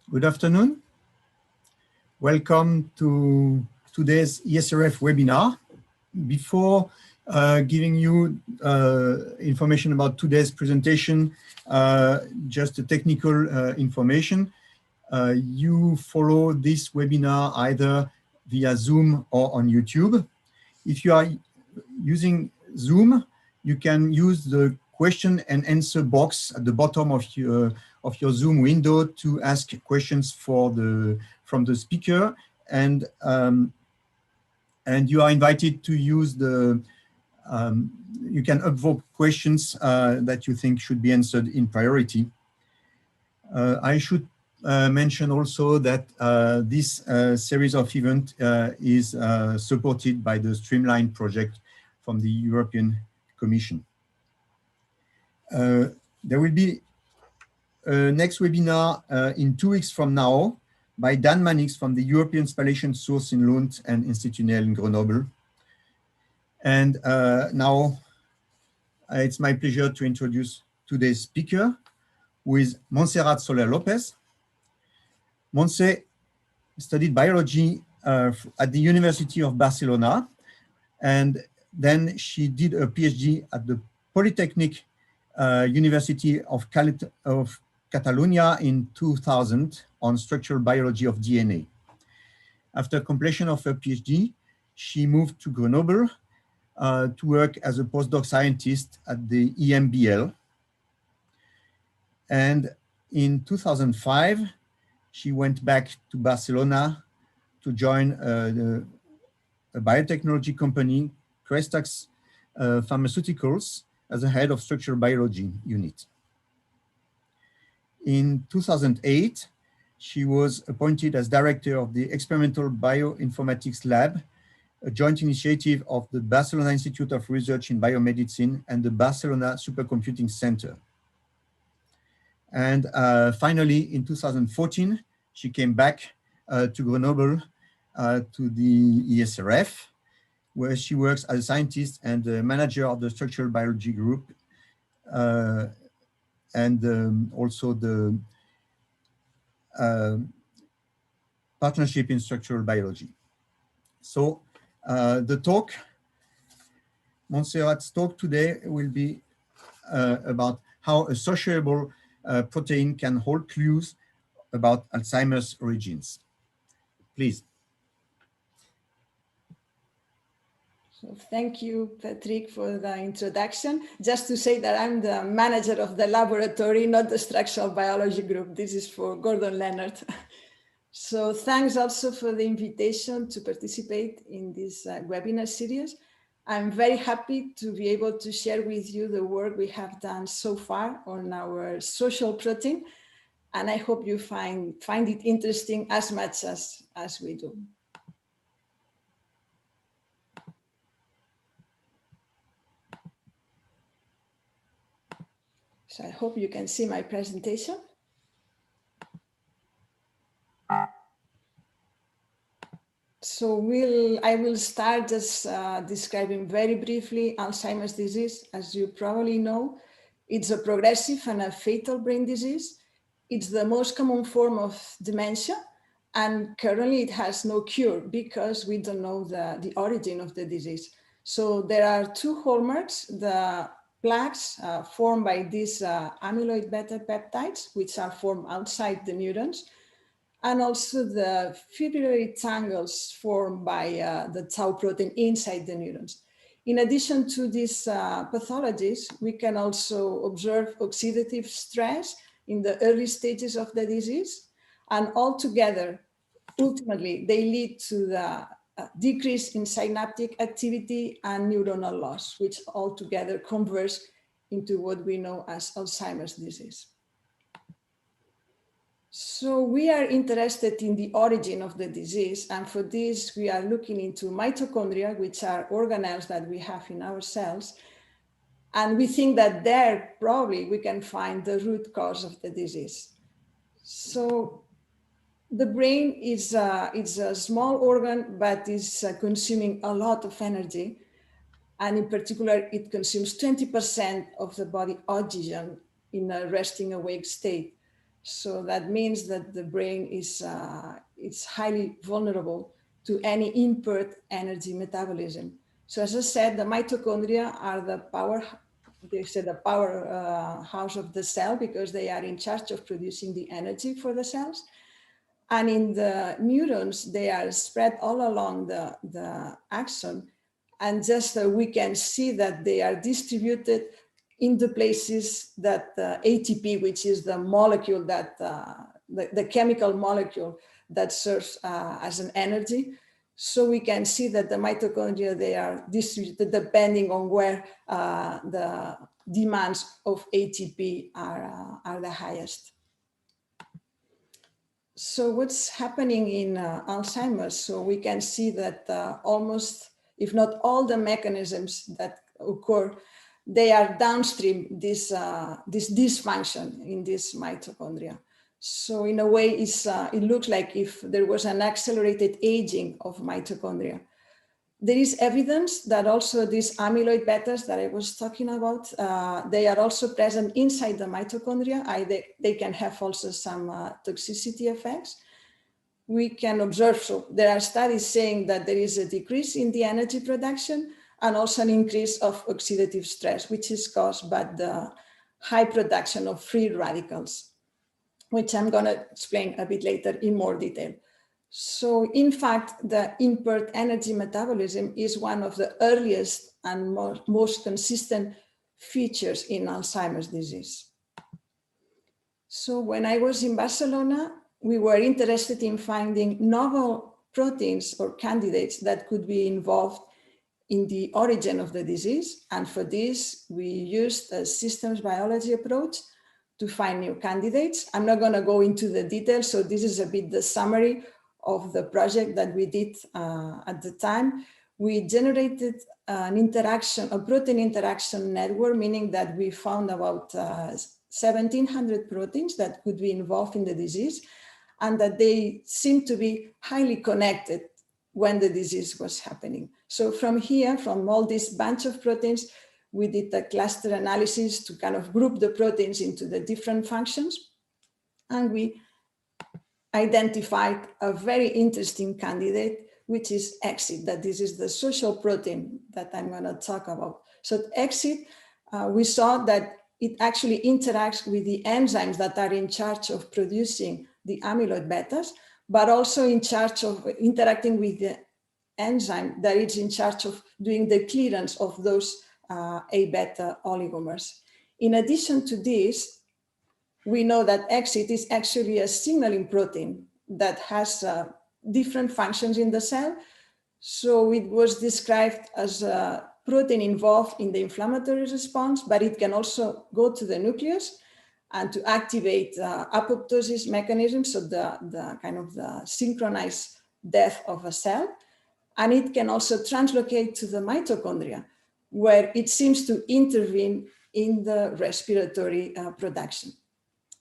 Good afternoon. Welcome to today's ESRF webinar. Before giving you information about today's presentation, just a technical information. You follow this webinar either via Zoom or on YouTube. If you are using Zoom, you can use the question and answer box at the bottom of your Zoom window to ask questions from the speaker, and you are invited to use the you can upvote questions that you think should be answered in priority. I should mention also that this series of events is supported by the Streamline project from the European Commission. There will be a next webinar in 2 weeks from now by Dan Mannix from the European Spallation Source in Lund and Institut in Grenoble. And now it's my pleasure to introduce today's speaker, who is Montserrat Soler Lopez. Montse studied biology at the University of Barcelona, and then she did a PhD at the Polytechnic University of Catalonia in 2000 on structural biology of DNA. After completion of her PhD, she moved to Grenoble to work as a postdoc scientist at the EMBL. And in 2005, she went back to Barcelona to join a biotechnology company, Crestax Pharmaceuticals, as the head of structural biology unit. In 2008, she was appointed as director of the Experimental Bioinformatics Lab, a joint initiative of the Barcelona Institute of Research in Biomedicine and the Barcelona Supercomputing Center. And finally, in 2014, she came back to Grenoble to the ESRF, where she works as a scientist and a manager of the structural biology group, and also the partnership in structural biology. So the talk, Montserrat's talk today will be about how a sociable protein can hold clues about Alzheimer's origins. Please. So thank you, Patrick, for the introduction. Just to say that I'm the manager of the laboratory, not the structural biology group. This is for Gordon Leonard. So thanks also for the invitation to participate in this webinar series. I'm very happy to be able to share with you the work we have done so far on our social protein. And I hope you find it interesting as much as we do. So I hope you can see my presentation. So I will start just describing very briefly Alzheimer's disease. As you probably know, it's a progressive and a fatal brain disease. It's the most common form of dementia, and currently it has no cure because we don't know the origin of the disease. So there are 2 hallmarks: the plaques formed by these amyloid beta peptides, which are formed outside the neurons, and also the fibrillary tangles formed by the tau protein inside the neurons. In addition to these pathologies, we can also observe oxidative stress in the early stages of the disease, and altogether, ultimately, they lead to the decrease in synaptic activity and neuronal loss, which altogether converge into what we know as Alzheimer's disease. So we are interested in the origin of the disease, and for this we are looking into mitochondria, which are organelles that we have in our cells, and we think that there probably we can find the root cause of the disease. So the brain is it's a small organ, but is consuming a lot of energy, and in particular it consumes 20% of the body oxygen in a resting awake state. So that means that the brain is it's highly vulnerable to any impaired energy metabolism. So as I said, the mitochondria are the power, they say the power house of the cell, because they are in charge of producing the energy for the cells. And in the neurons, they are spread all along the axon. And just we can see that they are distributed in the places that ATP, which is the molecule that, the chemical molecule that serves as an energy. So we can see that the mitochondria, they are distributed depending on where the demands of ATP are the highest. So what's happening in Alzheimer's? So we can see that almost, if not all the mechanisms that occur, they are downstream this dysfunction in this mitochondria. So in a way, it looks like if there was an accelerated aging of mitochondria. There is evidence that also these amyloid betas that I was talking about, they are also present inside the mitochondria. They can have also some toxicity effects. We can observe, so there are studies saying that there is a decrease in the energy production and also an increase of oxidative stress, which is caused by the high production of free radicals, which I'm going to explain a bit later in more detail. So in fact, the impaired energy metabolism is one of the earliest and most consistent features in Alzheimer's disease. So when I was in Barcelona, we were interested in finding novel proteins or candidates that could be involved in the origin of the disease. And for this, we used a systems biology approach to find new candidates. I'm not going to go into the details, so this is a bit the summary of the project that we did at the time. We generated an interaction, a protein interaction network, meaning that we found about 1,700 proteins that could be involved in the disease, and that they seem to be highly connected when the disease was happening. So from here, from all this bunch of proteins, we did a cluster analysis to kind of group the proteins into the different functions, and we identified a very interesting candidate, which is exit, that this is the social protein that I'm going to talk about. So exit, we saw that it actually interacts with the enzymes that are in charge of producing the amyloid betas, but also in charge of interacting with the enzyme that is in charge of doing the clearance of those A-beta oligomers. In addition to this, we know that exit is actually a signaling protein that has different functions in the cell. So it was described as a protein involved in the inflammatory response, but it can also go to the nucleus and to activate apoptosis mechanisms, so the kind of the synchronized death of a cell. And it can also translocate to the mitochondria, where it seems to intervene in the respiratory production.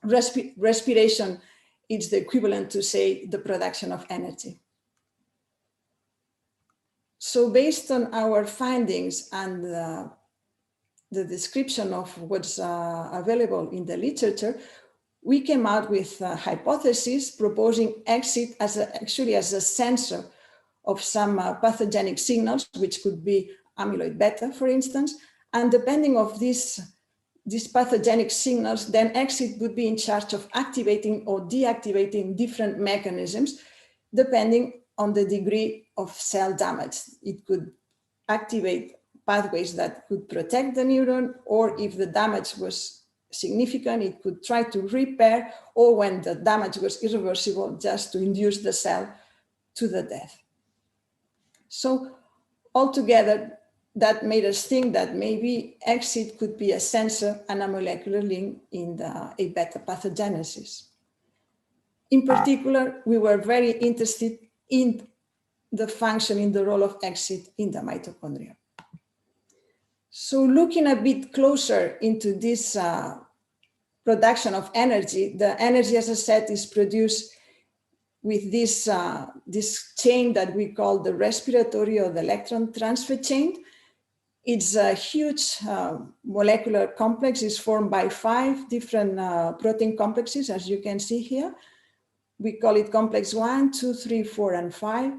Respiration is the equivalent to, say, the production of energy. So based on our findings and the description of what's available in the literature, we came out with a hypothesis proposing exit as actually as a sensor of some pathogenic signals, which could be amyloid beta, for instance. And depending on these pathogenic signals, then exit would be in charge of activating or deactivating different mechanisms, depending on the degree of cell damage. It could activate pathways that could protect the neuron, or if the damage was significant, it could try to repair, or when the damage was irreversible, just to induce the cell to the death. So altogether, that made us think that maybe exit could be a sensor and a molecular link in the A-beta pathogenesis. In particular, we were very interested in the function, in the role of exit in the mitochondria. So looking a bit closer into this production of energy, the energy, as I said, is produced with this chain that we call the respiratory or the electron transfer chain. It's a huge molecular complex. It's formed by 5 different protein complexes, as you can see here. We call it complex 1, 2, 3, 4, and 5.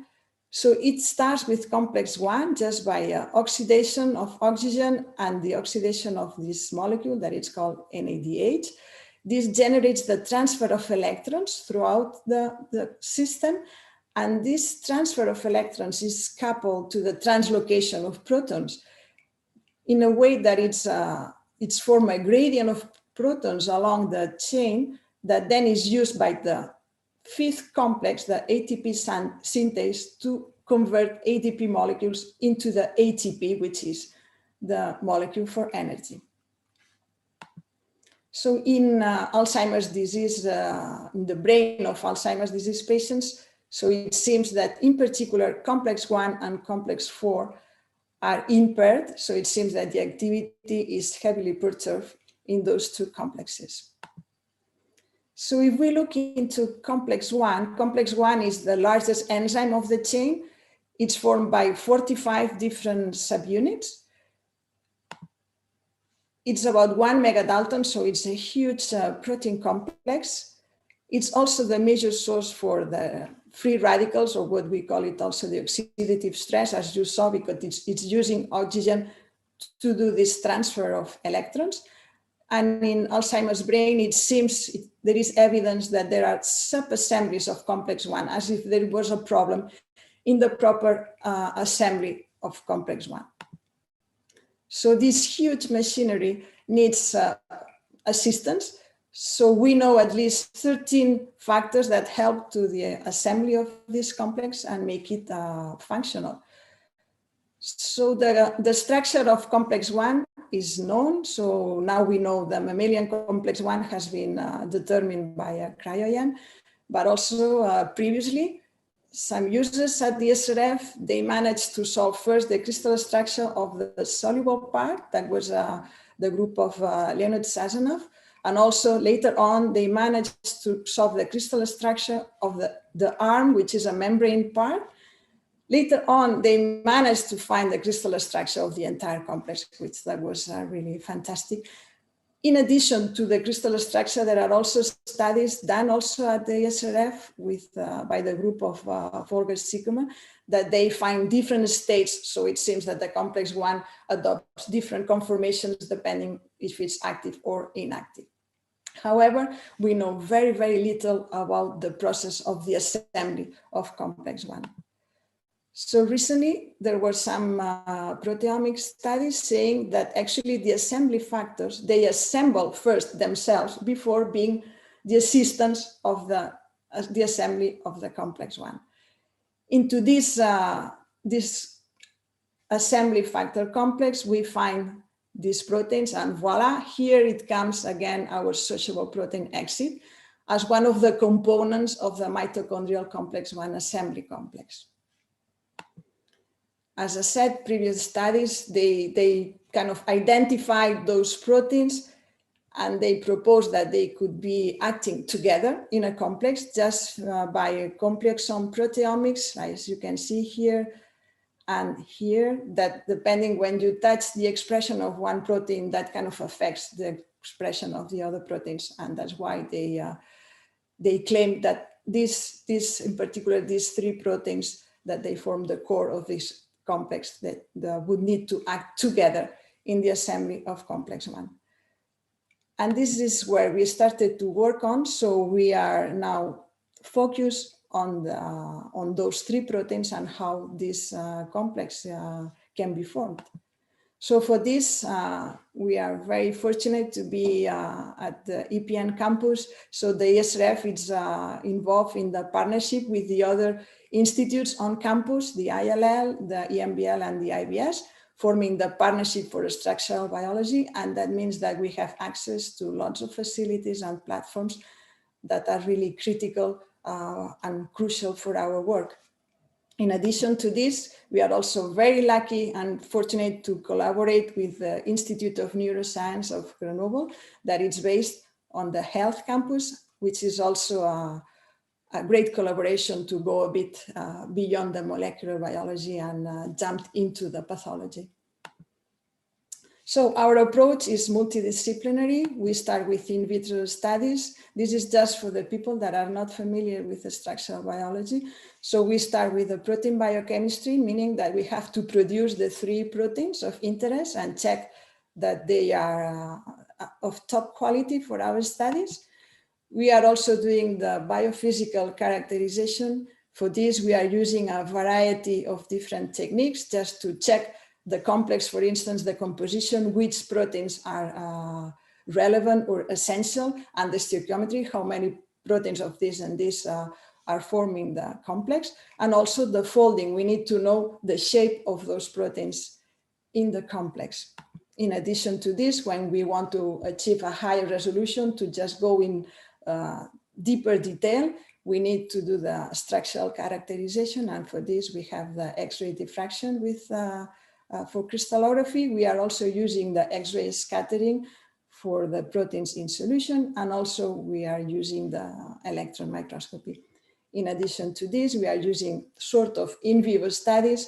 So it starts with complex 1 just by oxidation of oxygen and the oxidation of this molecule that is called NADH. This generates the transfer of electrons throughout the system. And this transfer of electrons is coupled to the translocation of protons in a way that it's formed a gradient of protons along the chain that then is used by the 5th complex, the ATP synthase, to convert ADP molecules into the ATP, which is the molecule for energy. So in Alzheimer's disease, in the brain of Alzheimer's disease patients, so it seems that in particular complex 1 and complex 4 are impaired. So it seems that the activity is heavily perturbed in those 2 complexes. So if we look into complex 1 is the largest enzyme of the chain. It's formed by 45 different subunits. It's about 1 megadalton, so it's a huge protein complex. It's also the major source for the free radicals, or what we call it also the oxidative stress, as you saw, because it's using oxygen to do this transfer of electrons. And in Alzheimer's brain, it seems there is evidence that there are sub-assemblies of complex 1, as if there was a problem in the proper assembly of complex 1. So this huge machinery needs assistance. So we know at least 13 factors that help to the assembly of this complex and make it functional. So the structure of complex 1 is known. So now we know the mammalian complex 1 has been determined by a CryoEM, but also previously some users at the SRF, they managed to solve first the crystal structure of the soluble part. That was the group of Leonid Sazonov. And also later on, they managed to solve the crystal structure of the arm, which is a membrane part. Later on, they managed to find the crystal structure of the entire complex, which that was really fantastic. In addition to the crystal structure, there are also studies done also at the SRF by the group of Volker Zickerman, that they find different states. So it seems that the complex 1 adopts different conformations depending if it's active or inactive. However, we know very, very little about the process of the assembly of complex 1. So recently, there were some proteomic studies saying that actually the assembly factors, they assemble first themselves before being the assistance of the assembly of the complex 1. Into this assembly factor complex, we find these proteins, and voila, here it comes again, our sociable protein exit as one of the components of the mitochondrial complex 1 assembly complex. As I said, previous studies, they kind of identified those proteins and they proposed that they could be acting together in a complex just by complexome proteomics, as you can see here and here, that depending when you touch the expression of one protein, that kind of affects the expression of the other proteins. And that's why they claim that this in particular, these 3 proteins, that they form the core of this complex that would need to act together in the assembly of complex 1. And this is where we started to work on. So we are now focused on those 3 proteins and how this complex can be formed. So for this, we are very fortunate to be at the EPN campus. So the SRF is involved in the partnership with the other institutes on campus, the ILL, the EMBL, and the IBS, forming the Partnership for Structural Biology. And that means that we have access to lots of facilities and platforms that are really critical and crucial for our work. In addition to this, we are also very lucky and fortunate to collaborate with the Institute of Neuroscience of Grenoble, that is based on the health campus, which is also a great collaboration to go a bit beyond the molecular biology and jump into the pathology. So our approach is multidisciplinary. We start with in vitro studies. This is just for the people that are not familiar with the structural biology. So we start with the protein biochemistry, meaning that we have to produce the 3 proteins of interest and check that they are of top quality for our studies. We are also doing the biophysical characterization. For this, we are using a variety of different techniques just to check the complex, for instance, the composition, which proteins are relevant or essential, and the stoichiometry, how many proteins of this and this are forming the complex, and also the folding. We need to know the shape of those proteins in the complex. In addition to this, when we want to achieve a higher resolution to just go in deeper detail, we need to do the structural characterization, and for this we have the X-ray diffraction with for crystallography. We are also using the X-ray scattering for the proteins in solution, and also we are using the electron microscopy. In addition to this, we are using sort of in vivo studies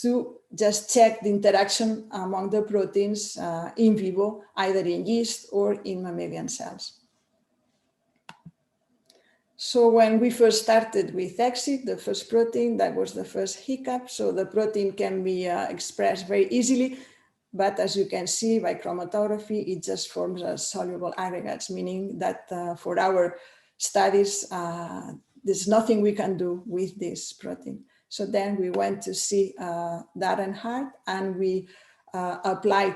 to just check the interaction among the proteins in vivo, either in yeast or in mammalian cells. So when we first started with exit, the first protein, that was the first hiccup. So the protein can be expressed very easily, but as you can see by chromatography, it just forms soluble aggregates, meaning that for our studies, there's nothing we can do with this protein. So then we went to see Darren Hart, and we applied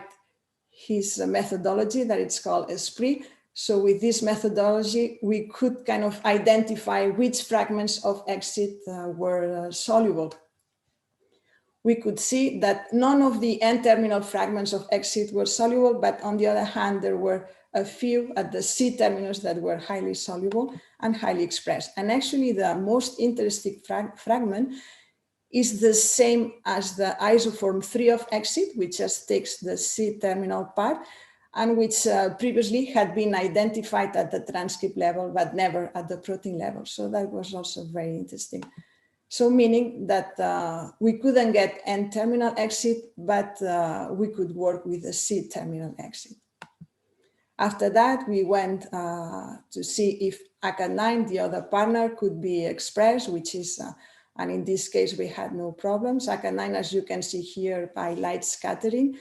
his methodology that it's called ESPRIT. So with this methodology, we could kind of identify which fragments of exit were soluble. We could see that none of the N-terminal fragments of exit were soluble, but on the other hand, there were a few at the C-terminus that were highly soluble and highly expressed. And actually, the most interesting fragment is the same as the isoform 3 of exit, which just takes the C-terminal part, and which previously had been identified at the transcript level, but never at the protein level. So that was also very interesting. So meaning that we couldn't get N-terminal exit, but we could work with the C-terminal exit. After that, we went to see if ACAD9, the other partner, could be expressed, which is, and in this case, we had no problems. ACAD9, as you can see here by light scattering,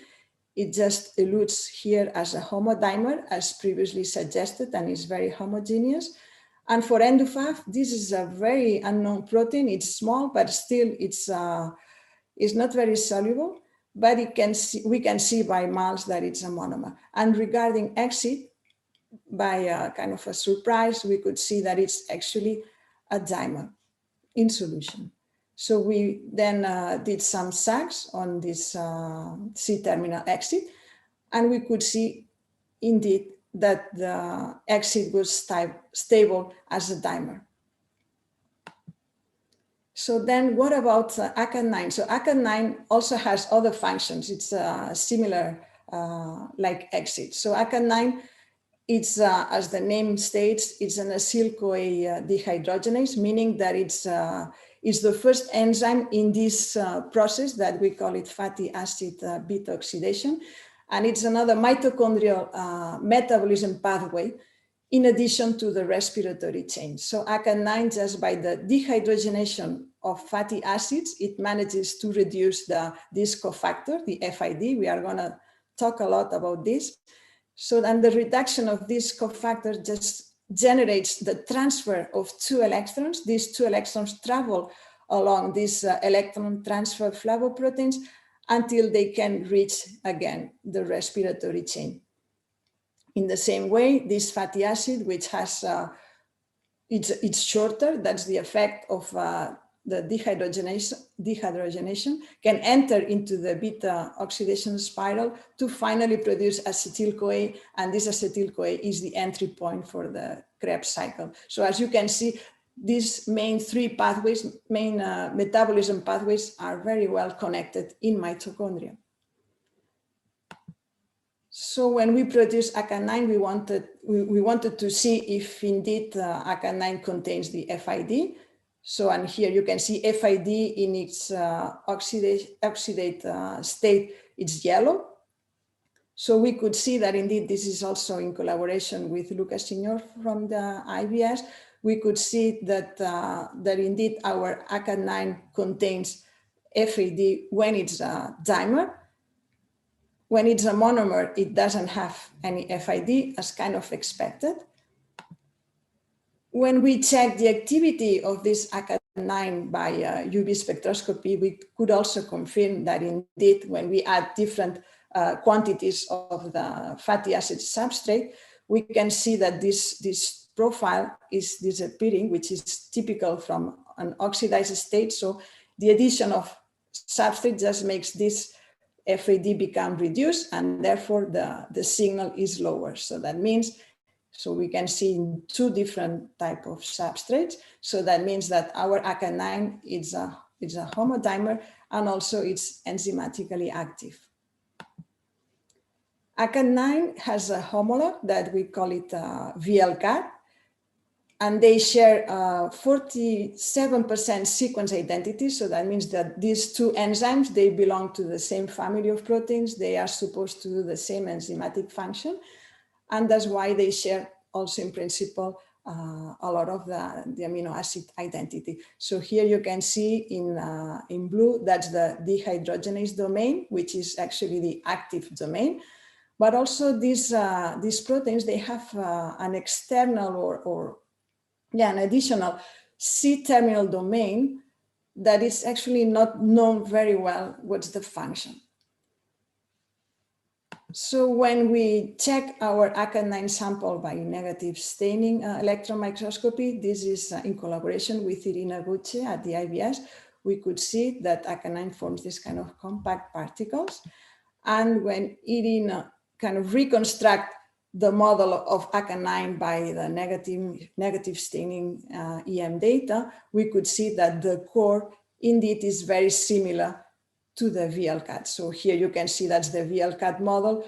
it just eludes here as a homodimer, as previously suggested, and is very homogeneous. And for NDUFAF, this is a very unknown protein. It's small, but still it's not very soluble, but we can see by MALS that it's a monomer. And regarding exit, by kind of a surprise, we could see that it's actually a dimer in solution. So we then did some SAGs on this C-terminal exit, and we could see indeed that the exit was stable as a dimer. So then what about ACAD9? So ACAD9 also has other functions. It's similar like exit. So ACAD9, it's, as the name states, it's an acyl-CoA dehydrogenase, meaning that it's the first enzyme in this process that we call it fatty acid beta oxidation. And it's another mitochondrial metabolism pathway in addition to the respiratory chain. So ACAD9, just by the dehydrogenation of fatty acids, it manages to reduce this cofactor, the FID. We are gonna talk a lot about this. So then the reduction of this cofactor just generates the transfer of 2 electrons. These 2 electrons travel along these electron transfer flavoproteins until they can reach again the respiratory chain. In the same way, this fatty acid, which has, it's shorter, that's the effect of the dehydrogenation, can enter into the beta oxidation spiral to finally produce acetyl-CoA, and this acetyl-CoA is the entry point for the Krebs cycle. So as you can see, these main 3 pathways, main metabolism pathways, are very well connected in mitochondria. So when we produced ACAD9, we wanted to see if indeed ACAD9 contains the FID. So, and here you can see FID in its oxidate state, it's yellow. So we could see that indeed, this is also in collaboration with Lucas Senior from the IBS. We could see that, that indeed our ACAD9 contains FAD when it's a dimer. When it's a monomer, it doesn't have any FID, as kind of expected. When we check the activity of this ACAD9 by UV spectroscopy, we could also confirm that indeed, when we add different quantities of the fatty acid substrate, we can see that this profile is disappearing, which is typical from an oxidized state. So the addition of substrate just makes this FAD become reduced, and therefore the signal is lower. So that means, so we can see in two different types of substrates. So that means that our ACAD9 is a homodimer, and also it's enzymatically active. ACAD9 has a homolog that we call it VLCAT, and they share 47% sequence identity. So that means that these two enzymes, they belong to the same family of proteins. They are supposed to do the same enzymatic function. And that's why they share also in principle a lot of the amino acid identity. So here you can see in blue, that's the dehydrogenase domain, which is actually the active domain. But also these proteins, they have an external an additional C-terminal domain that is actually not known very well what's the function. So when we check our ACAD9 sample by negative staining electron microscopy, this is in collaboration with Irina Gucci at the IBS, we could see that ACAD9 forms this kind of compact particles. And when Irina kind of reconstruct the model of ACAD9 by the negative staining EM data, we could see that the core indeed is very similar to the VLCAT. So here you can see that's the VLCAT model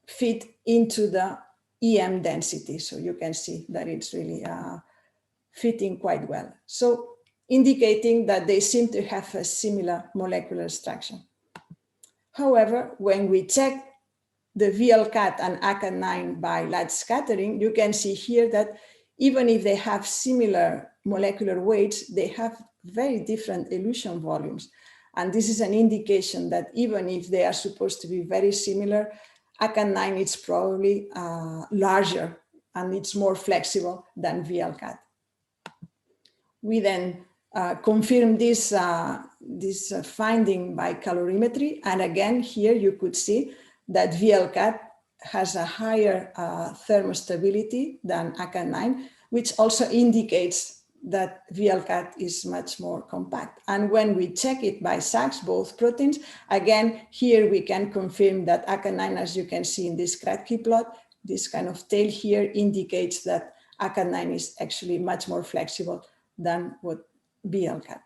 fit into the EM density. So you can see that it's really fitting quite well. So indicating that they seem to have a similar molecular structure. However, when we check the VLCAT and ACAD9 by light scattering, you can see here that even if they have similar molecular weights, they have very different elution volumes. And this is an indication that even if they are supposed to be very similar, ACAD9 is probably larger and it's more flexible than VLCAT. We then confirm this finding by calorimetry. And again, here you could see that VLCAT has a higher thermostability than ACAD9, which also indicates that VLCAT is much more compact. And when we check it by SAX, both proteins, again, here we can confirm that ACAD9, as you can see in this Kratky plot, this kind of tail here indicates that ACAD9 is actually much more flexible than what VLCAT.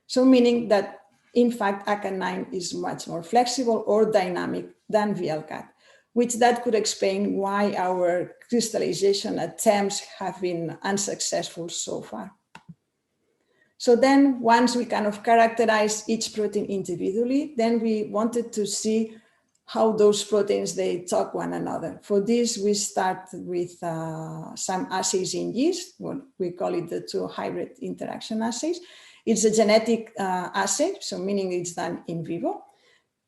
So meaning that, in fact, ACAD9 is much more flexible or dynamic than VLCAT, which that could explain why our crystallization attempts have been unsuccessful so far. So then once we kind of characterize each protein individually, then we wanted to see how those proteins, they talk one another. For this, we start with some assays in yeast, what we call it the two hybrid interaction assays. It's a genetic assay, so meaning it's done in vivo.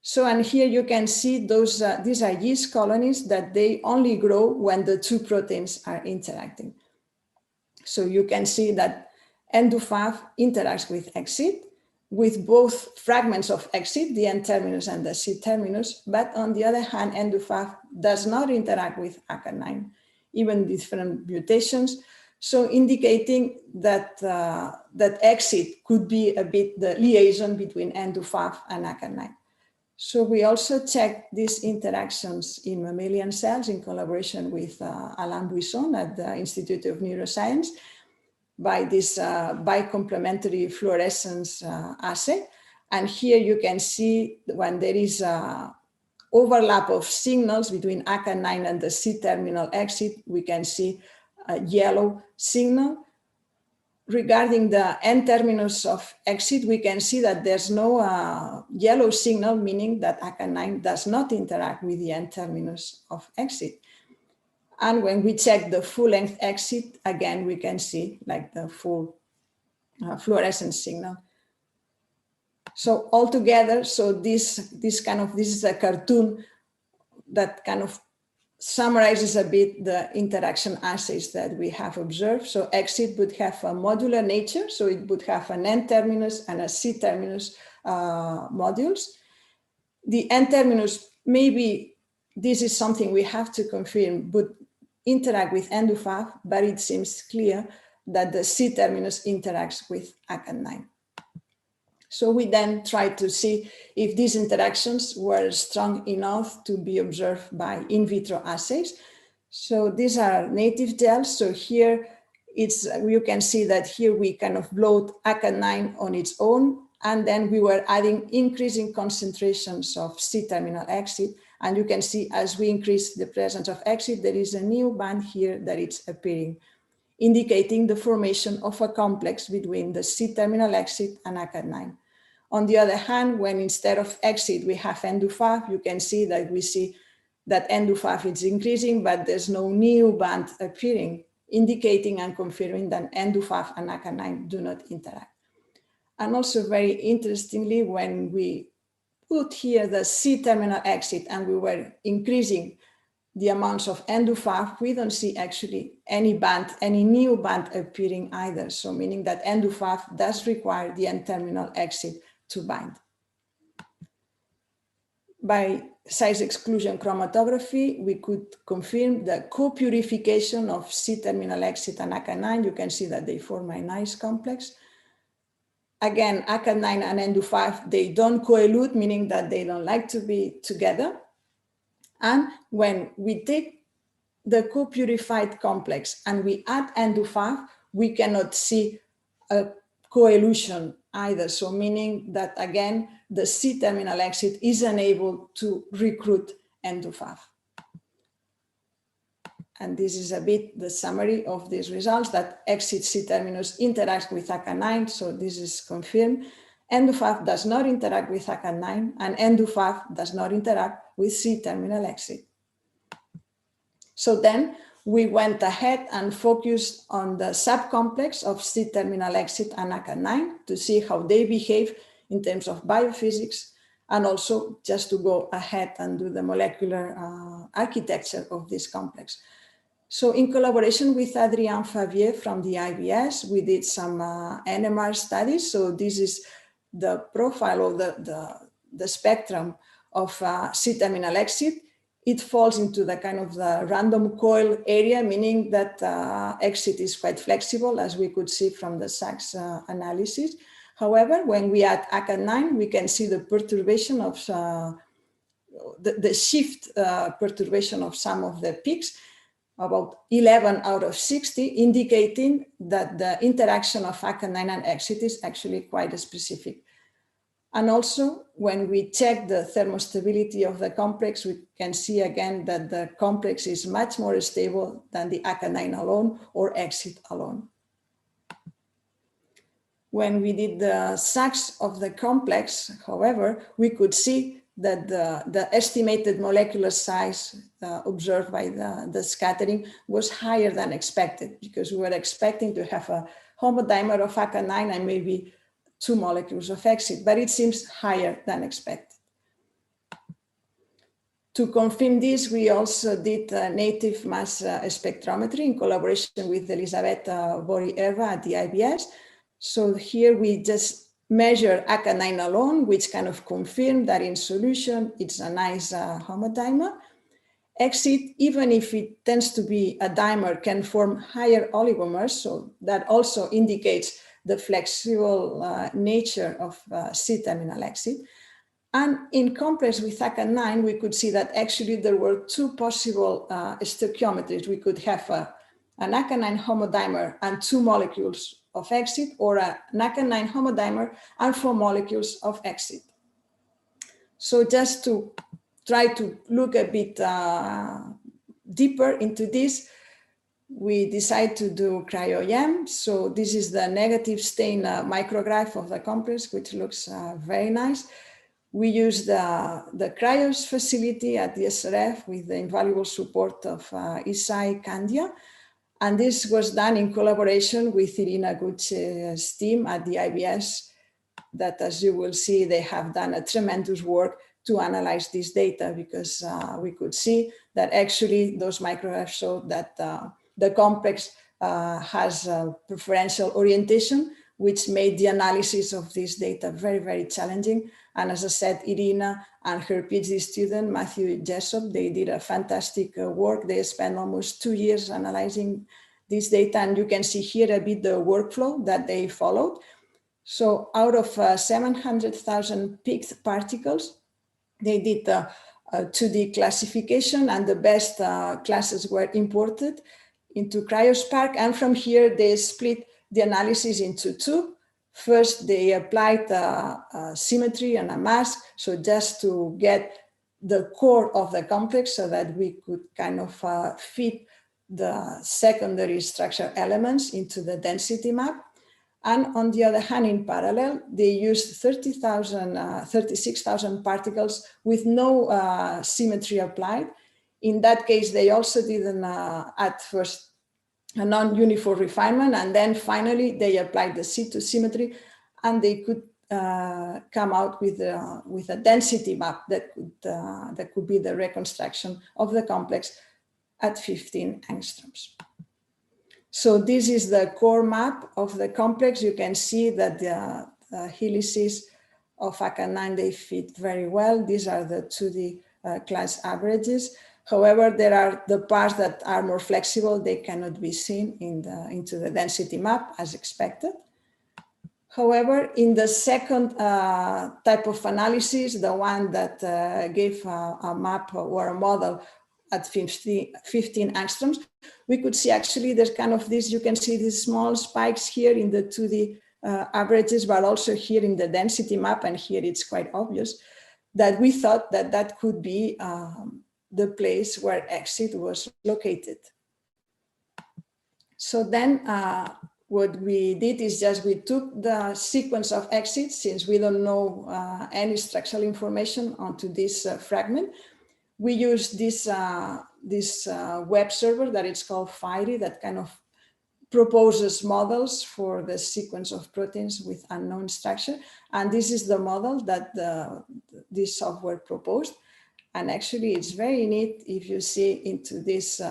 So, and here you can see those, these are yeast colonies that they only grow when the two proteins are interacting. So you can see that N-DUFAF interacts with exit, with both fragments of exit, the N-terminus and the C-terminus, but on the other hand, N-DUFAF does not interact with ACAD9, even different mutations. So indicating that, that exit could be a bit the liaison between N-DUFAF and ACAD9. So we also checked these interactions in mammalian cells in collaboration with Alain Buisson at the Institute of Neuroscience by this bicomplementary fluorescence assay. And here you can see when there is a overlap of signals between ACAD9 and the C-terminal exit, we can see a yellow signal. regarding the N-terminus of exit, we can see that there's no yellow signal, meaning that ACA9 does not interact with the N-terminus of exit. And when we check the full-length exit, again, we can see like the full fluorescence signal. So altogether, so this is a cartoon that kind of summarizes a bit the interaction assays that we have observed. So exit would have a modular nature, so it would have an N-terminus and a C-terminus modules. The N-terminus, maybe this is something we have to confirm, would interact with ENDO5, but it seems clear that the C-terminus interacts with ACA9. So we then tried to see if these interactions were strong enough to be observed by in vitro assays. So these are native gels. So here you can see that here we kind of load ACA9 on its own, and then we were adding increasing concentrations of C-terminal exit. And you can see as we increase the presence of exit, there is a new band here that is appearing, indicating the formation of a complex between the C-terminal exit and ACA9. On the other hand, when instead of exit we have ENDO5, you can see that ENDO5 is increasing, but there's no new band appearing, indicating and confirming that ENDO5 and ACA9 do not interact. And also very interestingly, when we put here the C-terminal exit and we were increasing the amounts of ENDO5, we don't see actually any new band appearing either. So meaning that ENDO5 does require the N-terminal exit to bind. By size exclusion chromatography, we could confirm the co-purification of C-terminal exit and ACA9. You can see that they form a nice complex. Again, ACA9 and ENDO5, they don't coelute, meaning that they don't like to be together. And when we take the co-purified complex and we add ENDO5, we cannot see a coelution either. So meaning that again, the C-terminal exit is unable to recruit ENDO5. And this is a bit the summary of these results, that exit C-terminus interacts with ACA9. So this is confirmed. ENDO5 does not interact with ACA9, and ENDO5 does not interact with C-terminal exit. So then we went ahead and focused on the subcomplex of C-terminal exit and ACA9 to see how they behave in terms of biophysics, and also just to go ahead and do the molecular architecture of this complex. So in collaboration with Adrien Favier from the IBS, we did some NMR studies. So this is the profile of the spectrum of C-terminal exit. It falls into the kind of the random coil area, meaning that exit is quite flexible, as we could see from the Sachs analysis. However, when we add ACA9, we can see the perturbation of the shift perturbation of some of the peaks, about 11 out of 60, indicating that the interaction of ACA9 and exit is actually quite specific. And also, when we check the thermostability of the complex, we can see again that the complex is much more stable than the ACA9 alone or exit alone. When we did the Sachs of the complex, however, we could see that the estimated molecular size observed by the scattering was higher than expected, because we were expecting to have a homodimer of ACA9 and maybe 2 molecules of exit, but it seems higher than expected. To confirm this, we also did native mass spectrometry in collaboration with Elisabetta Bori-Erva at the IBS. So here we just measure ACA9 alone, which kind of confirmed that in solution, it's a nice homodimer. Exit, even if it tends to be a dimer, can form higher oligomers. So that also indicates the flexible nature of C-terminal exit. And in complex with ACA9, we could see that actually there were 2 possible stoichiometries. We could have an ACA9 homodimer and 2 molecules of exit, or an ACA9 homodimer and 4 molecules of exit. So just to try to look a bit deeper into this, we decide to do CryoEM. So this is the negative stain micrograph of the complex, which looks very nice. We use the Cryos facility at the SRF with the invaluable support of Isai Kandia. And this was done in collaboration with Irina Gucci's team at the IBS, that, as you will see, they have done a tremendous work to analyze this data, because we could see that actually those micrographs show that the complex has a preferential orientation, which made the analysis of this data very, very challenging. And as I said, Irina and her PhD student, Matthew Jessop, they did a fantastic work. They spent almost 2 years analyzing this data. And you can see here a bit the workflow that they followed. So out of 700,000 picked particles, they did a 2D classification, and the best classes were imported into CryoSpark. And from here, they split the analysis into two. First, they applied a symmetry and a mask, so just to get the core of the complex so that we could kind of fit the secondary structure elements into the density map. And on the other hand, in parallel, they used 36,000 particles with no symmetry applied. In that case, they also didn't at first a non-uniform refinement, and then finally they applied the C2 symmetry, and they could come out with a density map that could be the reconstruction of the complex at 15 angstroms. So this is the core map of the complex. You can see that the helices of ACA9, they fit very well. These are the 2D class averages. However, there are the parts that are more flexible. They cannot be seen into the density map as expected. However, in the second type of analysis, the one that gave a map or a model at 15 angstroms, we could see actually there's kind of this, you can see these small spikes here in the 2D averages, but also here in the density map, and here it's quite obvious that we thought that that could be the place where exit was located. So then what we did is just we took the sequence of exits, since we don't know any structural information onto this fragment. We use this web server that is called FIRI, that kind of proposes models for the sequence of proteins with unknown structure. And this is the model that this software proposed. And actually, it's very neat if you see into this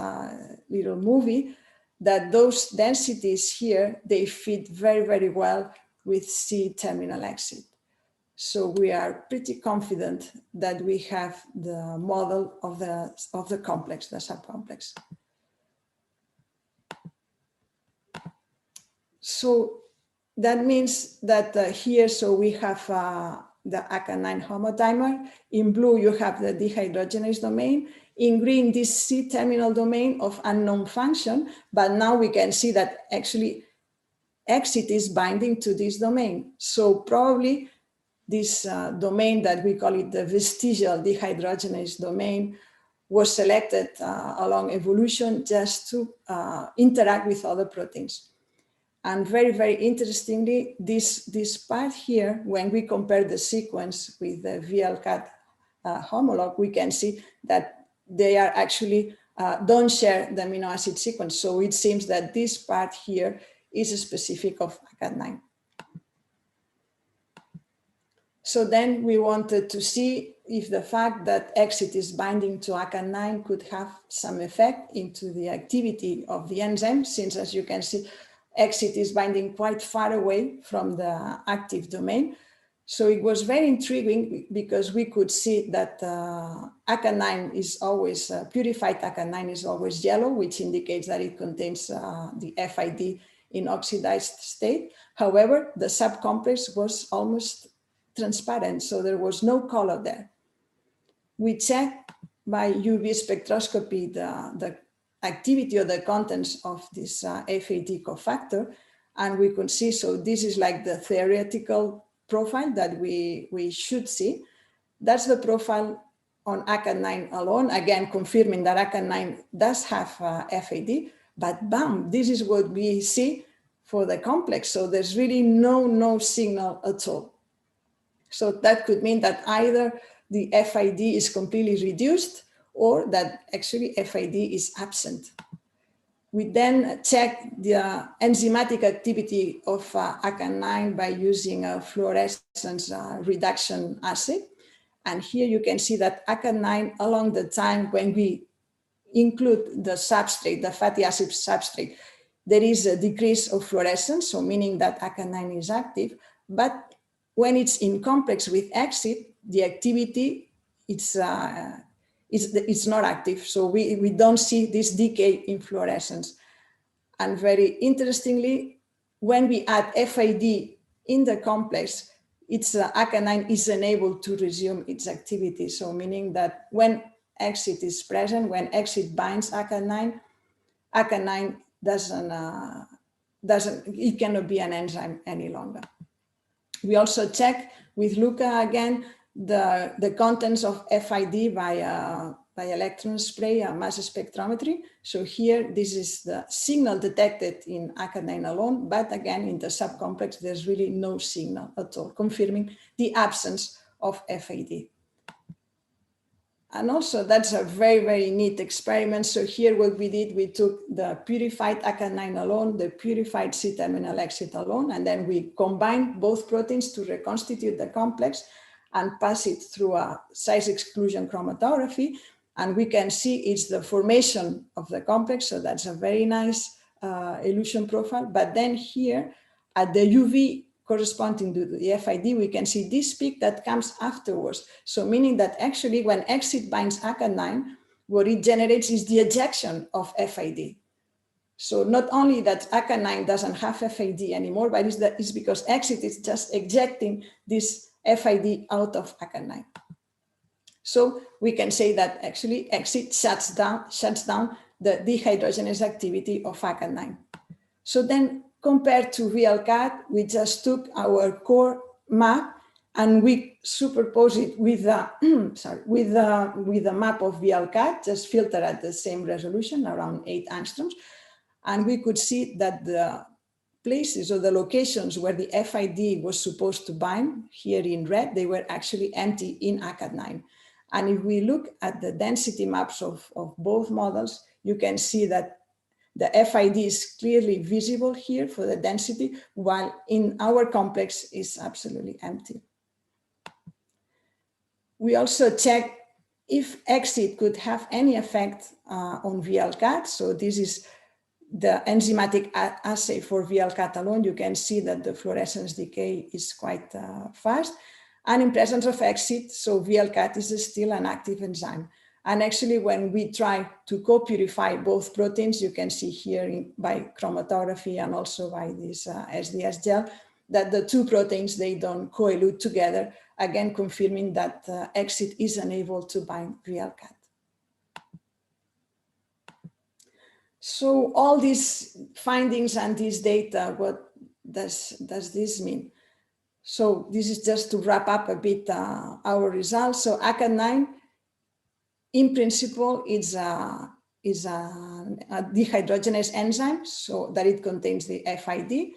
little movie that those densities here, they fit very, very well with C-terminal exit. So we are pretty confident that we have the model of the complex, the subcomplex. So that means that here, so we have the ACA9 homodimer. In blue, you have the dehydrogenase domain. In green, this C-terminal domain of unknown function. But now we can see that actually exit is binding to this domain. So probably this domain that we call it the vestigial dehydrogenase domain was selected along evolution just to interact with other proteins. And very, very interestingly, this part here, when we compare the sequence with the VLCAT homolog, we can see that they are actually don't share the amino acid sequence. So it seems that this part here is specific of ACAT9. So then we wanted to see if the fact that exit is binding to ACAT9 could have some effect into the activity of the enzyme, since, as you can see, exit is binding quite far away from the active domain. So it was very intriguing because we could see that ACA9 is always, purified ACA9 is always yellow, which indicates that it contains the FID in oxidized state. However, the subcomplex was almost transparent, so there was no color there. We checked by UV spectroscopy the activity or the contents of this FAD cofactor, and we could see, so this is like the theoretical profile that we should see. That's the profile on ACA9 alone, again confirming that ACA9 does have FAD, But bam, this is what we see for the complex. So there's really no signal at all. So that could mean that either the FID is completely reduced or that actually FID is absent. We then check the enzymatic activity of ACAN9 by using a fluorescence reduction assay. And here you can see that ACAN9, along the time when we include the substrate, the fatty acid substrate, there is a decrease of fluorescence, so meaning that ACAN9 is active. But when it's in complex with exit, the activity it's not active. So we don't see this decay in fluorescence. And very interestingly, when we add FID in the complex, it's ACAN9 is unable to resume its activity. So meaning that when exit is present, when exit binds ACAN9, ACAN9 it cannot be an enzyme any longer. We also check with Luca again the contents of FID by electron spray mass spectrometry. So here, this is the signal detected in ACAN9 alone, but again, in the subcomplex, there's really no signal at all, confirming the absence of FID. And also, that's a very neat experiment. So here what we did, we took the purified ACAN9 alone, the purified C-terminal exit alone, and then we combined both proteins to reconstitute the complex and pass it through a size exclusion chromatography. And we can see it's the formation of the complex. So that's a very nice elution profile. But then here at the UV corresponding to the FID, we can see this peak that comes afterwards. So meaning that actually when exit binds ACAN9, what it generates is the ejection of FID. So not only that ACAN9 doesn't have FID anymore, but it's because exit is just ejecting this FID out of ACAN9. So we can say that actually exit shuts down the dehydrogenase activity of ACAN9. So then compared to VLCAT, we just took our core map and we superpose it with the map of VLCAT, just filter at the same resolution, around 8 angstroms. And we could see that the places or the locations where the FID was supposed to bind, here in red, they were actually empty in ACAT9. And if we look at the density maps of both models, you can see that the FID is clearly visible here for the density, while in our complex is absolutely empty. We also check if exit could have any effect on VLCAT. So this is the enzymatic assay for VLCAT alone. You can see that the fluorescence decay is quite fast. And in presence of exit, so VLCAT is still an active enzyme. And actually, when we try to co-purify both proteins, you can see here by chromatography and also by this SDS gel, that the two proteins, they don't coelute together, again confirming that exit is unable to bind VLCAT. So all these findings and this data, what does this mean? So this is just to wrap up a bit our results. So ACAN9, in principle, is a dehydrogenase enzyme, so that it contains the FID.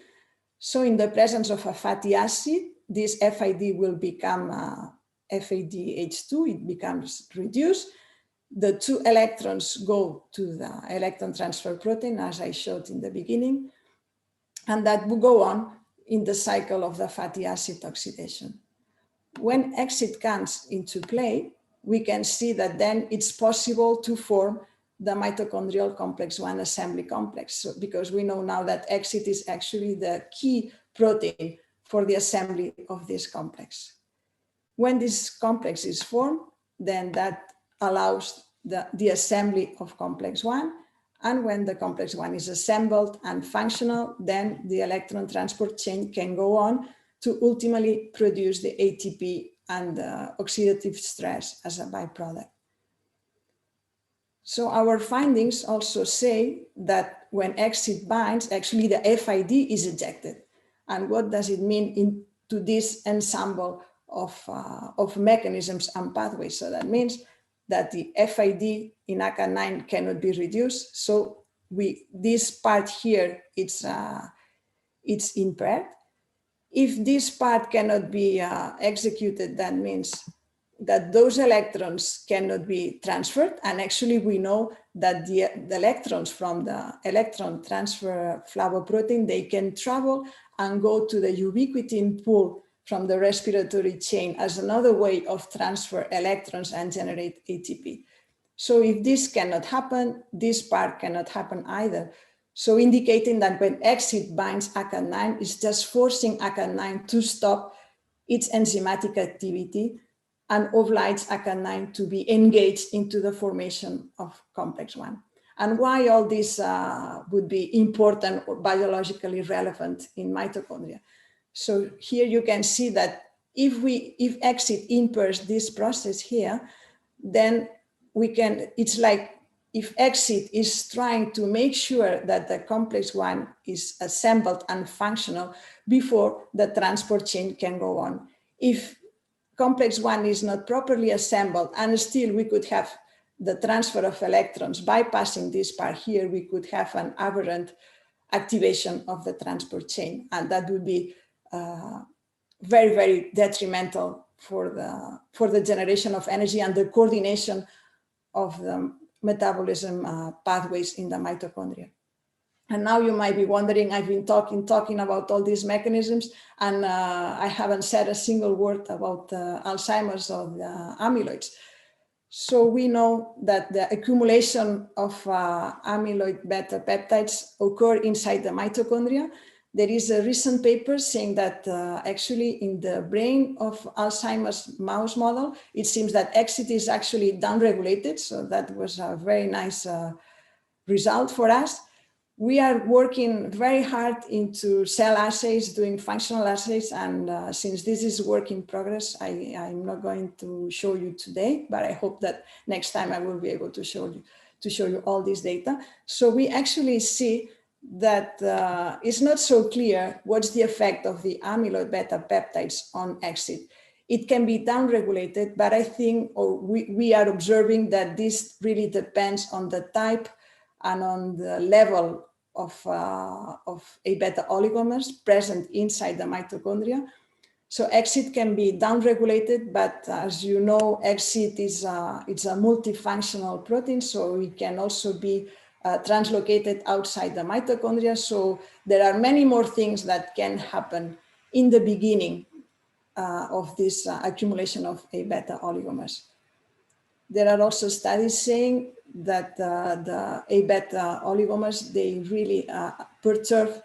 So in the presence of a fatty acid, this FID will become FADH2, it becomes reduced. The 2 electrons go to the electron transfer protein, as I showed in the beginning, and that will go on in the cycle of the fatty acid oxidation. When exit comes into play, we can see that then it's possible to form the mitochondrial complex 1 assembly complex. So, because we know now that exit is actually the key protein for the assembly of this complex. When this complex is formed, then that allows the assembly of complex 1. And when the complex 1 is assembled and functional, then the electron transport chain can go on to ultimately produce the ATP and oxidative stress as a byproduct. So our findings also say that when exit binds, actually the FID is ejected. And what does it mean into this ensemble of mechanisms and pathways? So that means that the FID in ACAN9 cannot be reduced. So this part here, it's impaired. If this part cannot be executed, that means that those electrons cannot be transferred. And actually we know that the electrons from the electron transfer flavoprotein, they can travel and go to the ubiquitin pool from the respiratory chain as another way of transfer electrons and generate ATP. So if this cannot happen, this part cannot happen either. So indicating that when exit binds ACAT9, it's just forcing ACAT9 to stop its enzymatic activity and obliges ACAT9 to be engaged into the formation of complex 1. And why all this would be important or biologically relevant in mitochondria. So here you can see that if exit impairs this process here, then it's like if exit is trying to make sure that the complex 1 is assembled and functional before the transport chain can go on. If complex 1 is not properly assembled and still we could have the transfer of electrons bypassing this part here, we could have an aberrant activation of the transport chain, and that would be very, very detrimental for the generation of energy and the coordination of the metabolism pathways in the mitochondria. And now you might be wondering, I've been talking about all these mechanisms, and I haven't said a single word about Alzheimer's or the amyloids. So we know that the accumulation of amyloid beta peptides occur inside the mitochondria. There is a recent paper saying that actually in the brain of Alzheimer's mouse model, it seems that exit is actually downregulated. So that was a very nice result for us. We are working very hard into cell assays, doing functional assays. And since this is work in progress, I'm not going to show you today, but I hope that next time I will be able to show you all this data. So we actually see that it's not so clear what's the effect of the amyloid beta peptides on exit. It can be downregulated, but I think we are observing that this really depends on the type and on the level of A beta oligomers present inside the mitochondria. So exit can be downregulated, but as you know, exit is it's a multifunctional protein, so it can also be translocated outside the mitochondria. So there are many more things that can happen in the beginning of this accumulation of A beta oligomers. There are also studies saying that the A beta oligomers, they really perturb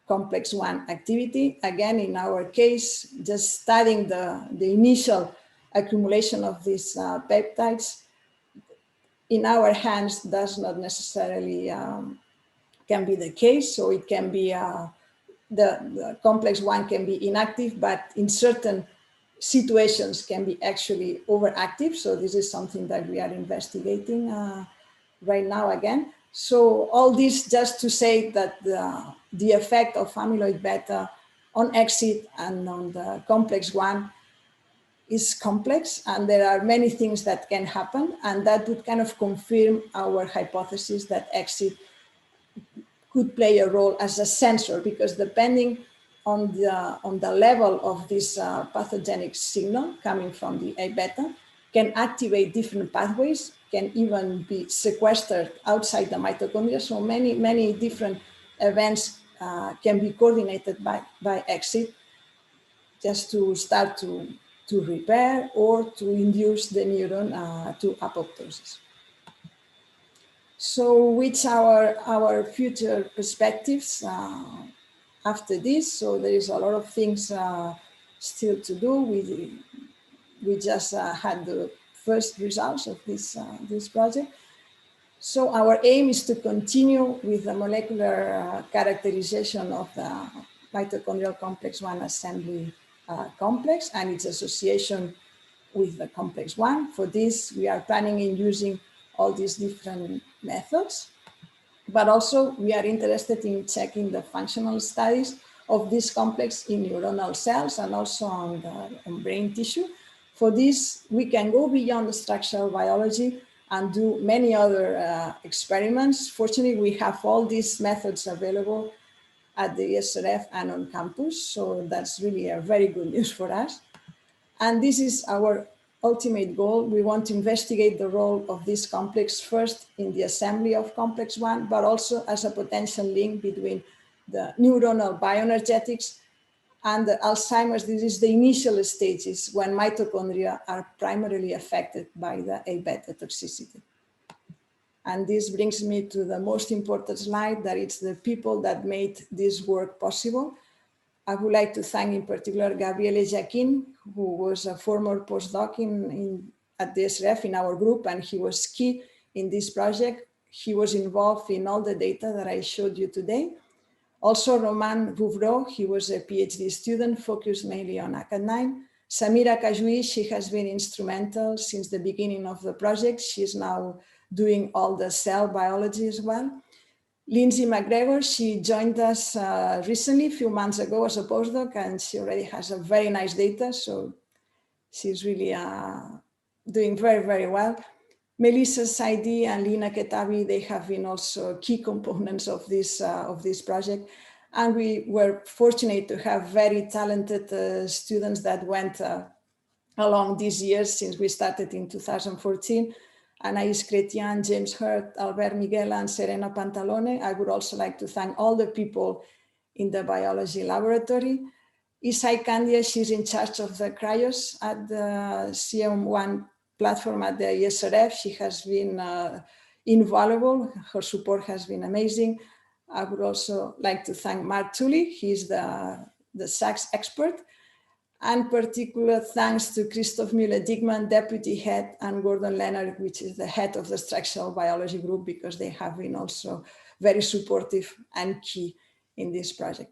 complex 1 activity. Again, in our case, just studying the initial accumulation of these peptides in our hands does not necessarily can be the case. So it can be, the complex 1 can be inactive, but in certain situations can be actually overactive. So this is something that we are investigating right now again. So all this just to say that the effect of amyloid beta on exit and on the complex 1 is complex, and there are many things that can happen, and that would kind of confirm our hypothesis that exit could play a role as a sensor, because depending on the level of this pathogenic signal coming from the A beta can activate different pathways, can even be sequestered outside the mitochondria. So many different events can be coordinated by exit just to start to repair or to induce the neuron to apoptosis. So which are our future perspectives after this? So there is a lot of things still to do. We just had the first results of this project. So our aim is to continue with the molecular characterization of the mitochondrial complex 1 assembly complex and its association with the complex 1. For this, we are planning in using all these different methods, but also we are interested in checking the functional studies of this complex in neuronal cells and also on brain tissue. For this, we can go beyond the structural biology and do many other experiments. Fortunately, we have all these methods available at the ESRF and on campus. So that's really a very good news for us. And this is our ultimate goal. We want to investigate the role of this complex first in the assembly of complex 1, but also as a potential link between the neuronal bioenergetics and the Alzheimer's disease, the initial stages when mitochondria are primarily affected by the A-beta toxicity. And this brings me to the most important slide, that it's the people that made this work possible. I would like to thank in particular Gabriele Jacquin, who was a former postdoc at the SRF in our group, and he was key in this project. He was involved in all the data that I showed you today. Also, Roman Rouvreau, he was a PhD student focused mainly on ACAD9. Samira Kajui, she has been instrumental since the beginning of the project. She's now doing all the cell biology as well. Lindsay McGregor, she joined us recently, a few months ago as a postdoc, and she already has a very nice data. So she's really doing very, very well. Melissa Saidi and Lina Ketabi, they have been also key components of this project. And we were fortunate to have very talented students that went along these years since we started in 2014. Anaïs Chrétien, James Hurt, Albert Miguel, and Serena Pantalone. I would also like to thank all the people in the biology laboratory. Isai Kandia, she's in charge of the cryos at the CM1 platform at the ESRF. She has been invaluable. Her support has been amazing. I would also like to thank Mark Tully. He's the SACS expert. And particular thanks to Christoph Müller-Dickmann, deputy head, and Gordon Leonard, which is the head of the structural biology group, because they have been also very supportive and key in this project.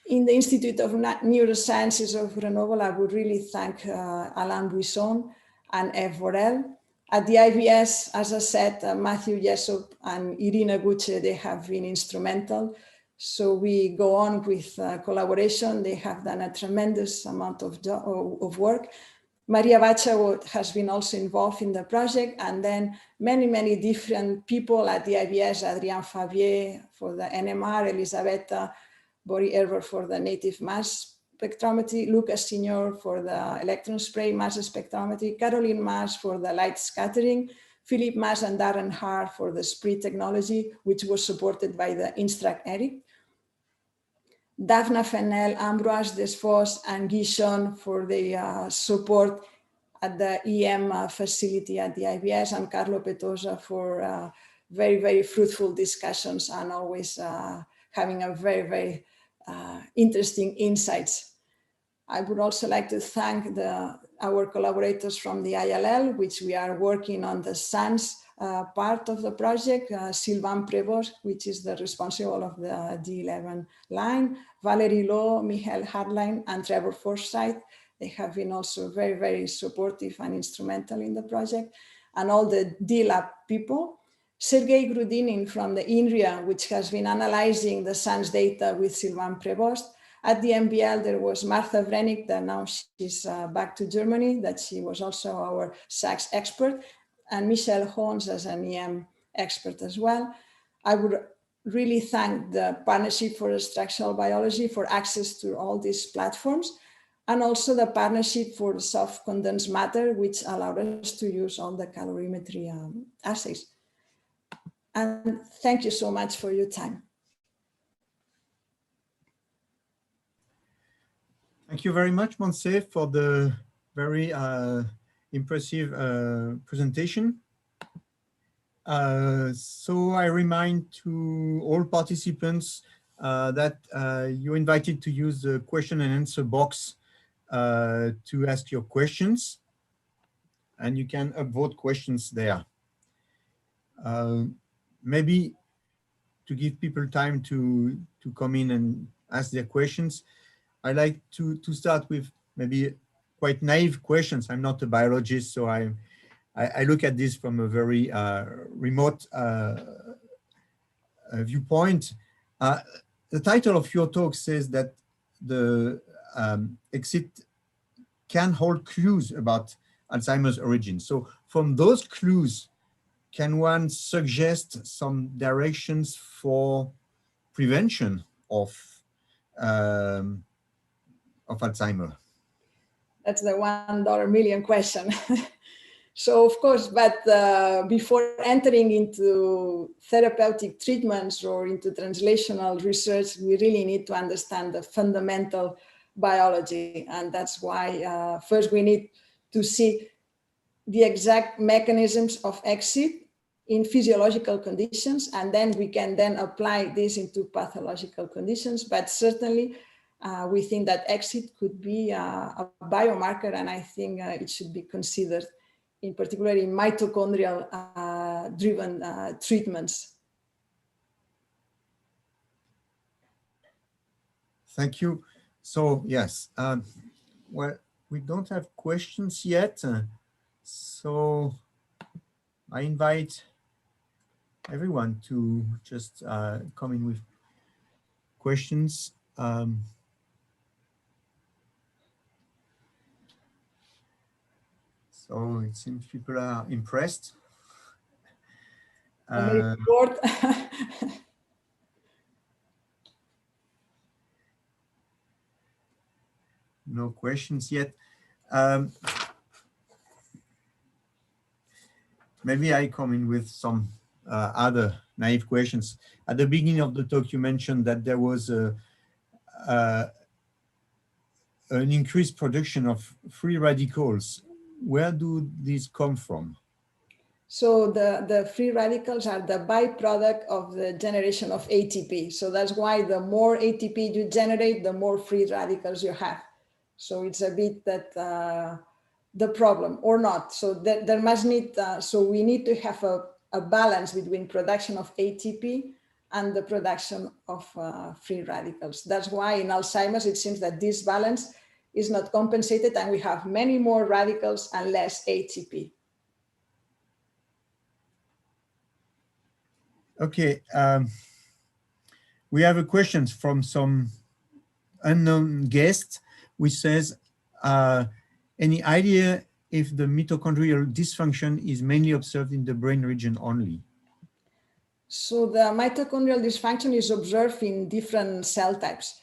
In the Institute of Neurosciences of Grenoble, I would really thank Alain Buisson and Eve Vorel. At the IBS, as I said, Matthew Jessop and Irina Guce, they have been instrumental. So we go on with collaboration. They have done a tremendous amount of work. Maria Bacha has been also involved in the project, and then many, many different people at the IBS, Adrien Fabier for the NMR, Elisabetta Bori-Erber for the native mass spectrometry, Lucas Signor for the electron spray mass spectrometry, Caroline Maas for the light scattering, Philippe Maas and Darren Hart for the SPRI technology, which was supported by the Instrac Eric. Daphna Fennell, Ambroise Desfos, and Guichon for the support at the EM facility at the IBS, and Carlo Petosa for very, very fruitful discussions and always having a very, very interesting insights. I would also like to thank our collaborators from the ILL, which we are working on the SANS part of the project, Sylvain Prévost, which is the responsible of the D11 line, Valerie Lowe, Michael Hardline, and Trevor Forsyth. They have been also very, very supportive and instrumental in the project, and all the D-Lab people. Sergei Grudinin from the INRIA, which has been analyzing the SANS data with Sylvain Prévost. At the MBL, there was Martha Vrenick, that now she's back to Germany, that she was also our SACS expert, and Michelle Holmes as an EM expert as well. I would really thank the Partnership for Structural Biology for access to all these platforms, and also the Partnership for Soft Condensed Matter, which allowed us to use all the calorimetry assays. And thank you so much for your time. Thank you very much, Montse, for the very impressive presentation. So I remind to all participants that you're invited to use the question and answer box to ask your questions, and you can upvote questions there. Maybe to give people time to come in and ask their questions, I like to start with maybe quite naive questions. I'm not a biologist, so I look at this from a very remote viewpoint. The title of your talk says that the exit can hold clues about Alzheimer's origin. So from those clues, can one suggest some directions for prevention of Alzheimer? That's the $1 million question. So of course, but before entering into therapeutic treatments or into translational research, we really need to understand the fundamental biology. And that's why first we need to see the exact mechanisms of exit in physiological conditions, and then we can then apply this into pathological conditions. But certainly we think that exit could be a biomarker, and I think it should be considered in particular in mitochondrial driven treatments. Thank you. So yes, well, we don't have questions yet. So I invite everyone to just come in with questions. So it seems people are impressed. No questions yet. Maybe I come in with some other naive questions. At the beginning of the talk, you mentioned that there was an increased production of free radicals. Where do these come from? So the free radicals are the byproduct of the generation of ATP. So that's why the more ATP you generate, the more free radicals you have. So it's a bit that the problem, or not. So there must need, so we need to have a balance between production of ATP and the production of free radicals. That's why in Alzheimer's, it seems that this balance is not compensated and we have many more radicals and less ATP. Okay, we have a question from some unknown guest, which says, any idea if the mitochondrial dysfunction is mainly observed in the brain region only? So the mitochondrial dysfunction is observed in different cell types.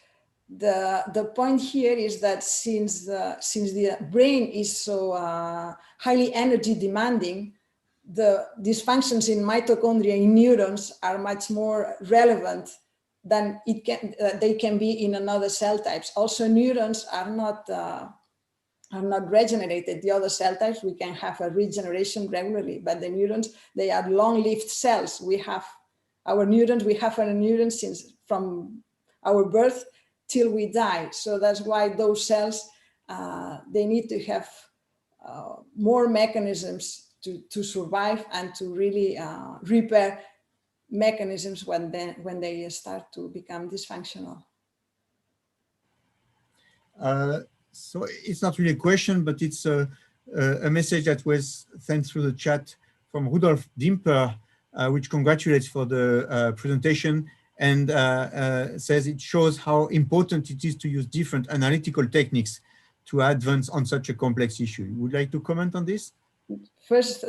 The point here is that since the brain is so highly energy demanding, the dysfunctions in mitochondria in neurons are much more relevant than they can be in another cell types. Also, neurons are not regenerated. The other cell types, we can have a regeneration regularly, but the neurons, they are long-lived cells. We have our neurons since from our birth till we die. So that's why those cells, they need to have more mechanisms to survive and to really repair mechanisms when they start to become dysfunctional. So it's not really a question, but it's a message that was sent through the chat from Rudolf Dimper, which congratulates for the presentation and says it shows how important it is to use different analytical techniques to advance on such a complex issue. Would you like to comment on this? First,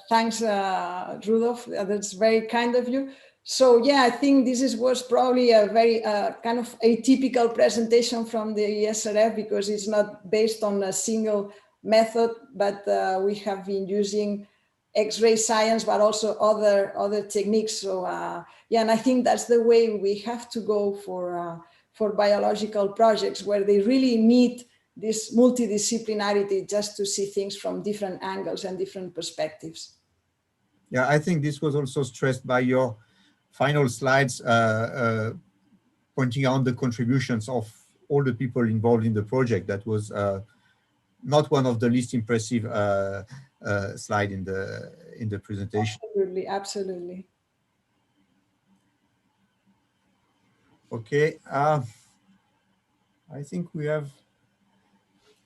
thanks, Rudolf. That's very kind of you. So yeah, I think this was probably a very kind of atypical presentation from the ESRF because it's not based on a single method, but we have been using X-ray science, but also other techniques. So yeah, and I think that's the way we have to go for biological projects where they really need this multidisciplinarity just to see things from different angles and different perspectives. Yeah, I think this was also stressed by your final slides, pointing out the contributions of all the people involved in the project. That was not one of the least impressive slide in the presentation. Absolutely, absolutely. Okay, I think we have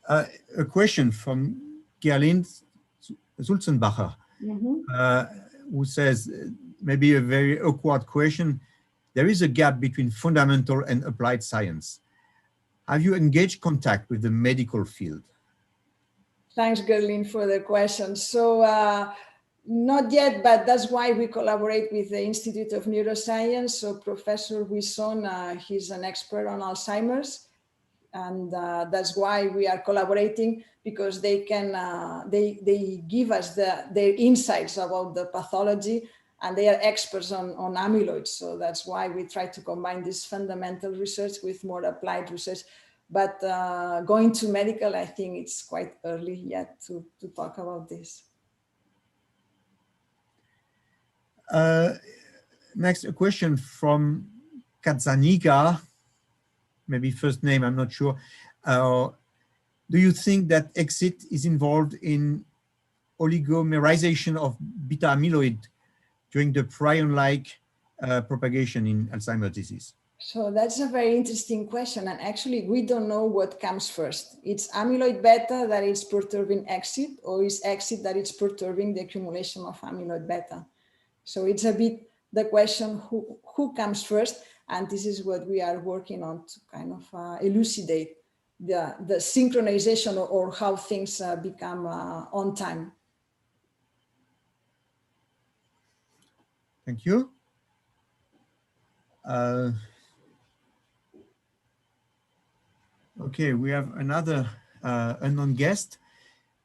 a question from Gerlinde Sulzenbacher, who says, maybe a very awkward question, there is a gap between fundamental and applied science. Have you engaged contact with the medical field? Thanks, Gerlin, for the question. So not yet, but that's why we collaborate with the Institute of Neuroscience. So Professor Wison, he's an expert on Alzheimer's. And that's why we are collaborating, because they can they give us their insights about the pathology, and they are experts on amyloid. So that's why we try to combine this fundamental research with more applied research. But going to medical, I think it's quite early yet to talk about this. Next, a question from Katzaniga, maybe first name, I'm not sure. Do you think that exit is involved in oligomerization of beta amyloid during the prion-like propagation in Alzheimer's disease? So that's a very interesting question. And actually, we don't know what comes first. It's amyloid beta that is perturbing exit, or is exit that is perturbing the accumulation of amyloid beta. So it's a bit the question, who comes first? And this is what we are working on to kind of elucidate the synchronization, or how things become on time. Thank you. Okay, we have another unknown guest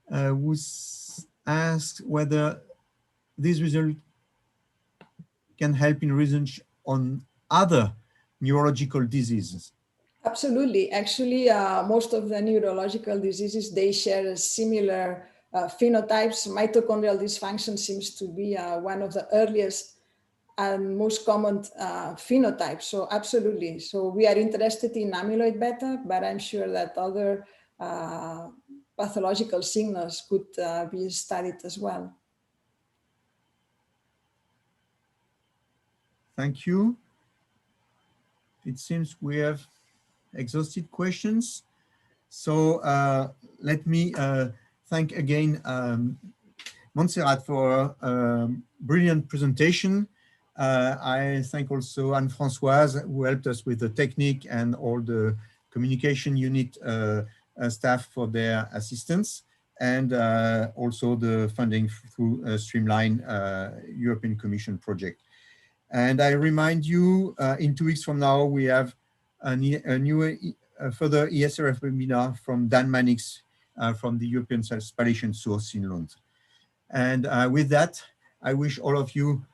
who's asked whether this result can help in research on other neurological diseases. Absolutely. Actually, most of the neurological diseases, they share similar phenotypes. Mitochondrial dysfunction seems to be one of the earliest and most common phenotypes. So absolutely. So we are interested in amyloid beta, but I'm sure that other pathological signals could be studied as well. Thank you. It seems we have exhausted questions. So let me thank again Montserrat for a brilliant presentation. I thank also Anne-Françoise, who helped us with the technique, and all the communication unit staff for their assistance, and also the funding through Streamline European Commission project. And I remind you, in 2 weeks from now, we have a new further ESRF webinar from Dan Mannix from the European Spallation Source in Lund. And with that, I wish all of you